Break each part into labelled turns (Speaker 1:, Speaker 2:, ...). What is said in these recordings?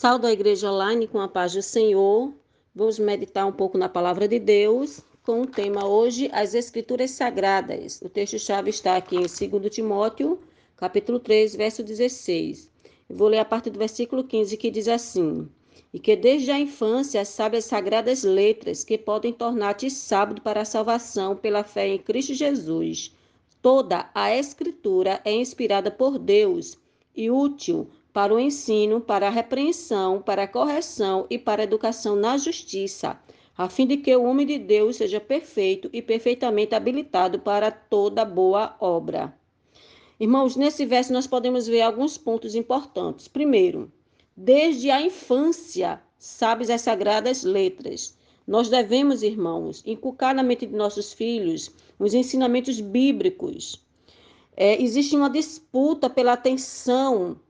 Speaker 1: Saudo a Igreja Online com a paz do Senhor. Vamos meditar um pouco na Palavra de Deus com o tema hoje, as Escrituras Sagradas. O texto-chave está aqui em 2 Timóteo, capítulo 3, verso 16. Eu vou ler a partir do versículo 15, que diz assim: E que desde a infância sabe as sagradas letras que podem tornar-te sábio para a salvação pela fé em Cristo Jesus. Toda a Escritura é inspirada por Deus e útil para o ensino, para a repreensão, para a correção e para a educação na justiça, a fim de que o homem de Deus seja perfeito e perfeitamente habilitado para toda boa obra. Irmãos, nesse verso nós podemos ver alguns pontos importantes. Primeiro, desde a infância, sabes as sagradas letras. Nós devemos, irmãos, inculcar na mente de nossos filhos os ensinamentos bíblicos. Existe uma disputa pela atenção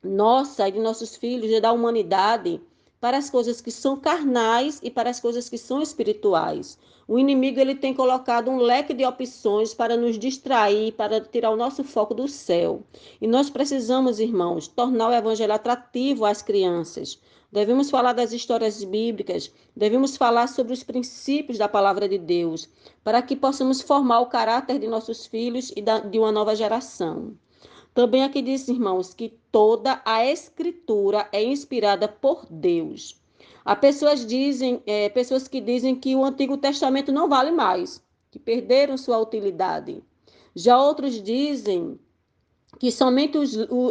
Speaker 1: nossa e de nossos filhos e da humanidade para as coisas que são carnais e para as coisas que são espirituais. O inimigo ele tem colocado um leque de opções para nos distrair, para tirar o nosso foco do céu. E nós precisamos, irmãos, tornar o evangelho atrativo às crianças. Devemos falar das histórias bíblicas, devemos falar sobre os princípios da palavra de Deus, para que possamos formar o caráter de nossos filhos e de uma nova geração. Também aqui diz, irmãos, que toda a Escritura é inspirada por Deus. Há pessoas que dizem que o Antigo Testamento não vale mais, que perderam sua utilidade. Já outros dizem que somente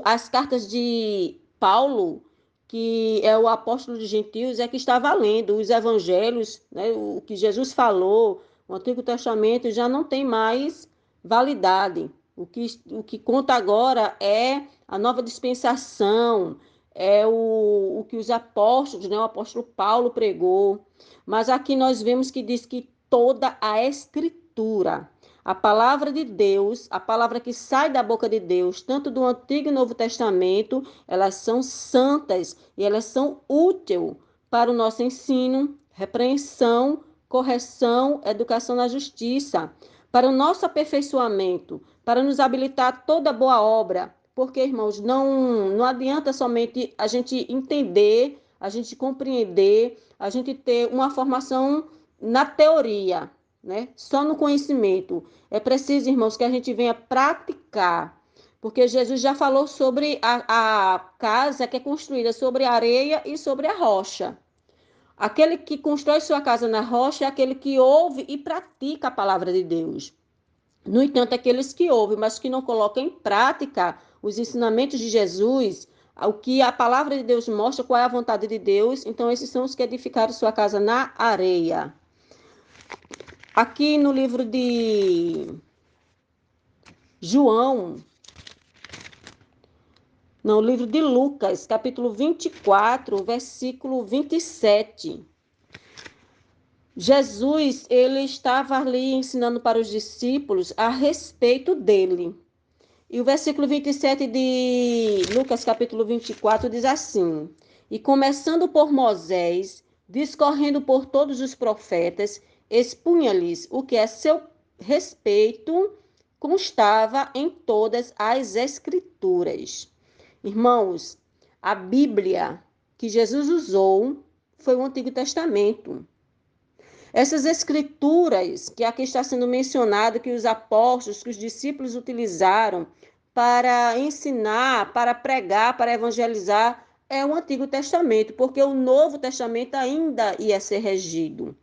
Speaker 1: as cartas de Paulo, que é o apóstolo dos gentios, é que está valendo. Os evangelhos, né, o que Jesus falou, o Antigo Testamento já não tem mais validade. O que conta agora é a nova dispensação, é o que os apóstolos, né, o apóstolo Paulo pregou. Mas aqui nós vemos que diz que toda a Escritura, a palavra de Deus, a palavra que sai da boca de Deus, tanto do Antigo e Novo Testamento, elas são santas e elas são úteis para o nosso ensino, repreensão, correção, educação na justiça, para o nosso aperfeiçoamento, para nos habilitar a toda boa obra. Porque, irmãos, não adianta somente a gente entender, a gente compreender, a gente ter uma formação na teoria, né? Só no conhecimento. É preciso, irmãos, que a gente venha praticar, porque Jesus já falou sobre a casa que é construída sobre a areia e sobre a rocha. Aquele que constrói sua casa na rocha é aquele que ouve e pratica a palavra de Deus. No entanto, aqueles que ouvem, mas que não colocam em prática os ensinamentos de Jesus, o que a palavra de Deus mostra, qual é a vontade de Deus, então esses são os que edificaram sua casa na areia. Aqui no livro de no livro de Lucas, capítulo 24, versículo 27. Jesus, ele estava ali ensinando para os discípulos a respeito dele. E o versículo 27 de Lucas, capítulo 24, diz assim: E começando por Moisés, discorrendo por todos os profetas, expunha-lhes o que a seu respeito constava em todas as Escrituras. Irmãos, a Bíblia que Jesus usou foi o Antigo Testamento. Essas escrituras que aqui está sendo mencionado, que os apóstolos, que os discípulos utilizaram para ensinar, para pregar, para evangelizar, é o Antigo Testamento, porque o Novo Testamento ainda ia ser regido.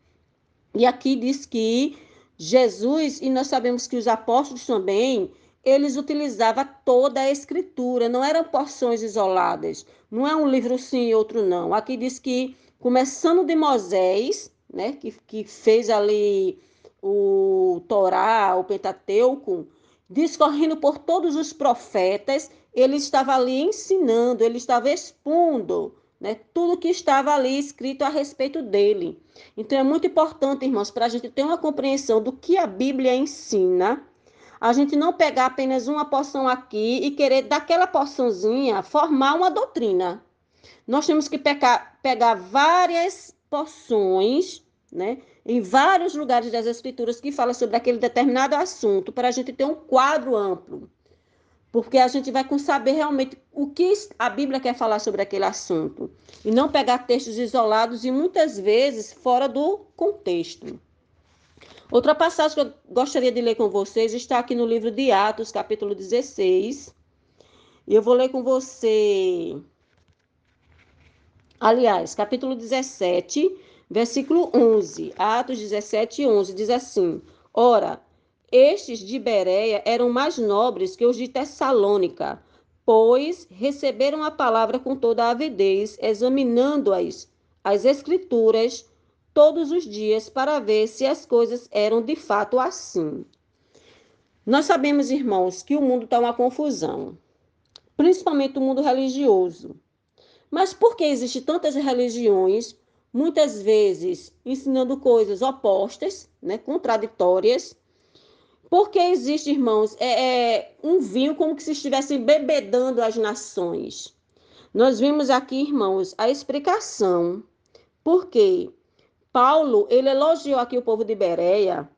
Speaker 1: E aqui diz que Jesus, e nós sabemos que os apóstolos também, eles utilizavam toda a escritura, não eram porções isoladas, não é um livro sim e outro não. Aqui diz que, começando de Moisés, né, que fez ali o Torá, o Pentateuco, discorrendo por todos os profetas, ele estava ali ensinando, ele estava expondo, né, tudo que estava ali escrito a respeito dele. Então é muito importante, irmãos, para a gente ter uma compreensão do que a Bíblia ensina, a gente não pegar apenas uma porção aqui e querer daquela porçãozinha formar uma doutrina. Nós temos que pegar várias porções, né, em vários lugares das Escrituras que falam sobre aquele determinado assunto, para a gente ter um quadro amplo. porque a gente vai saber realmente o que a Bíblia quer falar sobre aquele assunto, e não pegar textos isolados e muitas vezes fora do contexto. Outra passagem que eu gostaria de ler com vocês está aqui no livro de Atos, capítulo 16, e eu vou ler com você, aliás, capítulo 17, versículo 11. Atos 17, 11 diz assim: Ora, estes de Bereia eram mais nobres que os de Tessalônica, pois receberam a palavra com toda a avidez, examinando as escrituras todos os dias para ver se as coisas eram de fato assim. Nós sabemos, irmãos, que o mundo está uma confusão, principalmente o mundo religioso. Mas por que existem tantas religiões, muitas vezes ensinando coisas opostas, né, contraditórias? Porque existe, irmãos, um vinho como que se estivesse bebedando as nações. Nós vimos aqui, irmãos, a explicação. Por quê? Paulo, ele elogiou aqui o povo de Bereia,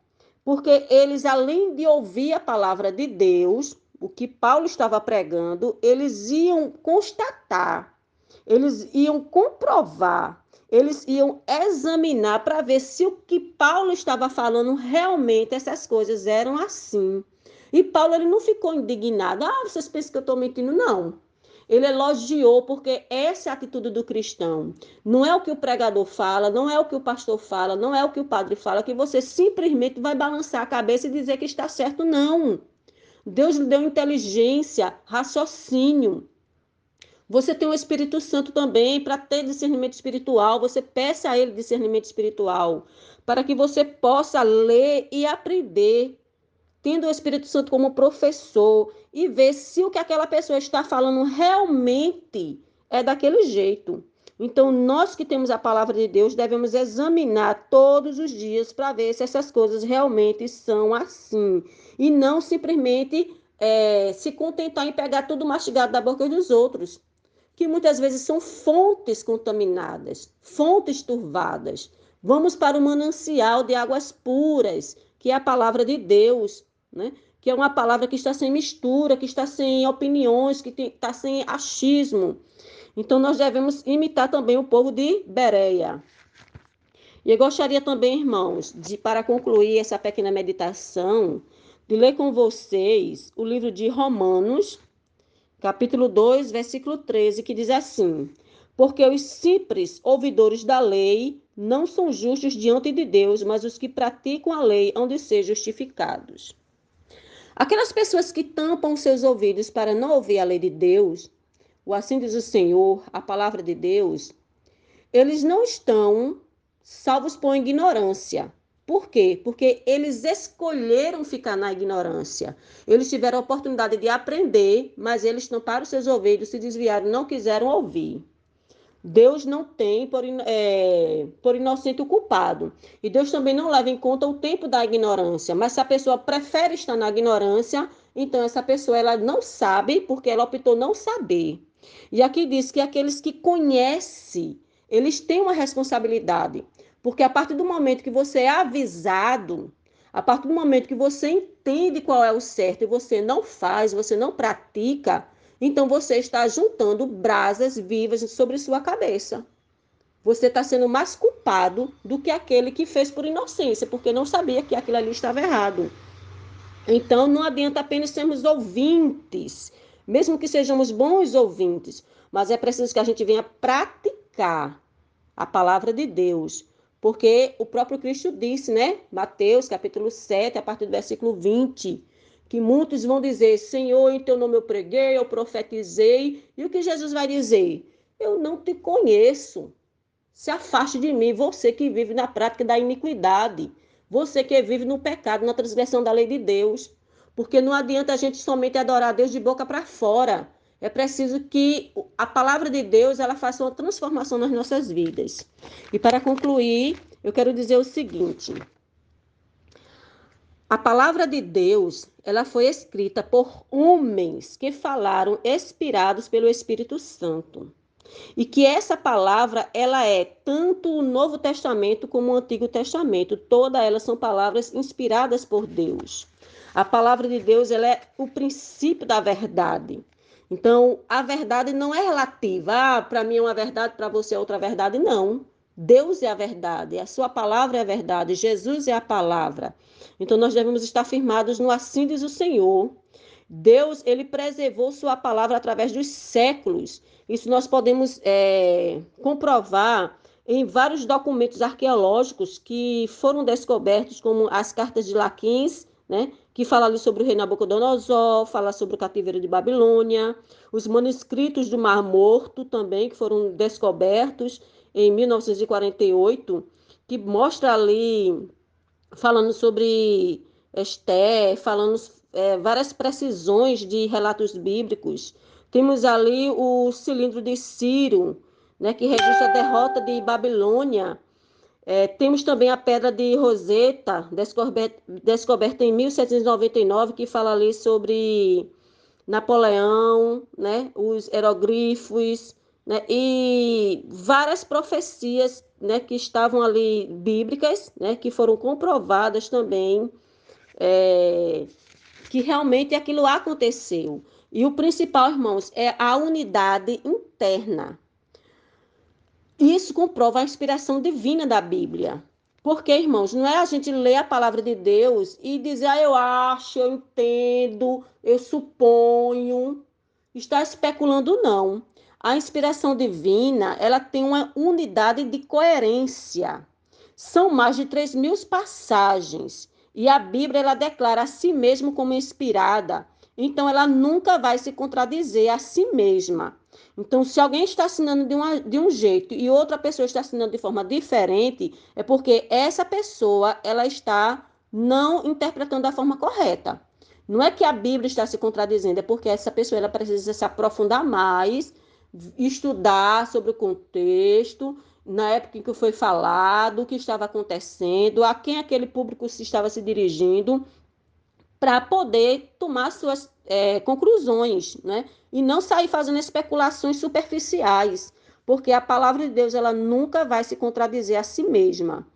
Speaker 1: porque eles, além de ouvir a palavra de Deus, o que Paulo estava pregando, eles iam constatar, eles iam comprovar, eles iam examinar para ver se o que Paulo estava falando realmente essas coisas eram assim. E Paulo ele não ficou indignado. Ah, vocês pensam que eu estou mentindo? Não. Ele elogiou porque essa é a atitude do cristão. Não é o que o pregador fala, não é o que o pastor fala, não é o que o padre fala, que você simplesmente vai balançar a cabeça e dizer que está certo. Não. Deus lhe deu inteligência, raciocínio. Você tem o Espírito Santo também para ter discernimento espiritual. Você peça a ele discernimento espiritual para que você possa ler e aprender, tendo o Espírito Santo como professor e ver se o que aquela pessoa está falando realmente é daquele jeito. Então, nós que temos a palavra de Deus devemos examinar todos os dias para ver se essas coisas realmente são assim. E não simplesmente se contentar em pegar tudo mastigado da boca dos outros, que muitas vezes são fontes contaminadas, fontes turvadas. Vamos para o manancial de águas puras, que é a palavra de Deus, né? Que é uma palavra que está sem mistura, que está sem opiniões, que está sem achismo. Então, nós devemos imitar também o povo de Bereia. E eu gostaria também, irmãos, para concluir essa pequena meditação, de ler com vocês o livro de Romanos, capítulo 2, versículo 13, que diz assim: Porque os simples ouvidores da lei não são justos diante de Deus, mas os que praticam a lei hão de ser justificados. Aquelas pessoas que tampam seus ouvidos para não ouvir a lei de Deus, o assim diz o Senhor, a palavra de Deus, eles não estão salvos por ignorância. Por quê? Porque eles escolheram ficar na ignorância. Eles tiveram a oportunidade de aprender, mas eles tamparam seus ouvidos, se desviaram, não quiseram ouvir. Deus não tem por inocente o culpado. E Deus também não leva em conta o tempo da ignorância. Mas se a pessoa prefere estar na ignorância, então essa pessoa ela não sabe porque ela optou não saber. E aqui diz que aqueles que conhecem, eles têm uma responsabilidade. Porque a partir do momento que você é avisado, a partir do momento que você entende qual é o certo e você não faz, você não pratica, então você está juntando brasas vivas sobre sua cabeça. Você está sendo mais culpado do que aquele que fez por inocência, porque não sabia que aquilo ali estava errado. Então não adianta apenas sermos ouvintes, mesmo que sejamos bons ouvintes, mas é preciso que a gente venha praticar a palavra de Deus. Porque o próprio Cristo disse, né? Mateus capítulo 7, a partir do versículo 20, que muitos vão dizer: Senhor, em teu nome eu preguei, eu profetizei. E o que Jesus vai dizer? Eu não te conheço. Se afaste de mim, você que vive na prática da iniquidade. Você que vive no pecado, na transgressão da lei de Deus. Porque não adianta a gente somente adorar a Deus de boca para fora. É preciso que a palavra de Deus ela faça uma transformação nas nossas vidas. E para concluir, eu quero dizer o seguinte: a palavra de Deus, ela foi escrita por homens que falaram inspirados pelo Espírito Santo. E que essa palavra, ela é tanto o Novo Testamento como o Antigo Testamento. Todas elas são palavras inspiradas por Deus. A palavra de Deus, ela é o princípio da verdade. Então, a verdade não é relativa. Ah, para mim é uma verdade, para você é outra verdade. Não. Deus é a verdade, a sua palavra é a verdade, Jesus é a palavra. Então, nós devemos estar firmados no assim diz o Senhor. Deus, ele preservou sua palavra através dos séculos. Isso nós podemos comprovar em vários documentos arqueológicos que foram descobertos, como as cartas de Laquins, né, que fala ali sobre o rei Nabucodonosor, fala sobre o cativeiro de Babilônia, os manuscritos do Mar Morto também, que foram descobertos em 1948, que mostra ali, falando sobre Esté, falando várias precisões de relatos bíblicos. Temos ali o cilindro de Ciro, né, que registra a derrota de Babilônia. Temos também a pedra de Roseta, descoberta em 1799, que fala ali sobre Napoleão, né, os hieroglifos, né, e várias profecias, né, que estavam ali bíblicas, né, que foram comprovadas também, é, que realmente aquilo aconteceu. E o principal, irmãos, é a unidade interna. Isso comprova a inspiração divina da Bíblia. Porque, irmãos, não é a gente ler a palavra de Deus e dizer, eu acho, eu entendo, eu suponho. Está especulando, não. A inspiração divina, ela tem uma unidade de coerência. São mais de 3.000 passagens. E a Bíblia, ela declara a si mesma como inspirada. Então, ela nunca vai se contradizer a si mesma. Então, se alguém está assinando de um jeito e outra pessoa está assinando de forma diferente, é porque essa pessoa ela está não interpretando da forma correta. Não é que a Bíblia está se contradizendo, é porque essa pessoa ela precisa se aprofundar mais, estudar sobre o contexto, na época em que foi falado, o que estava acontecendo, a quem aquele público se estava se dirigindo, para poder tomar suas conclusões, né? E não sair fazendo especulações superficiais, porque a palavra de Deus ela nunca vai se contradizer a si mesma.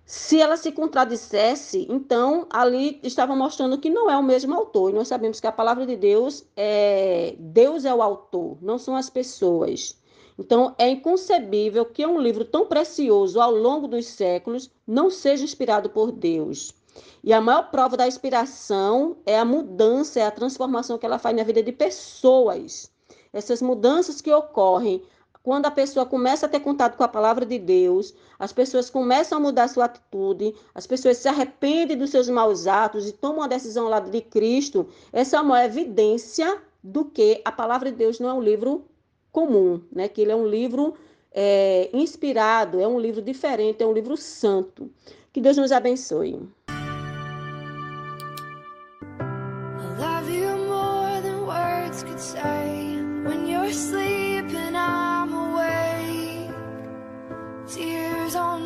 Speaker 1: Se ela se contradissesse, então ali estava mostrando que não é o mesmo autor. E nós sabemos que a palavra de Deus é o autor, não são as pessoas. Então é inconcebível que um livro tão precioso ao longo dos séculos não seja inspirado por Deus. E a maior prova da inspiração é a mudança, é a transformação que ela faz na vida de pessoas. Essas mudanças que ocorrem quando a pessoa começa a ter contato com a palavra de Deus, as pessoas começam a mudar sua atitude, as pessoas se arrependem dos seus maus atos e tomam a decisão ao lado de Cristo. Essa é uma evidência do que a palavra de Deus não é um livro comum, né? Que ele é um livro inspirado, é um livro diferente, é um livro santo. Que Deus nos abençoe.
Speaker 2: Could say when you're sleeping, I'm awake. Tears on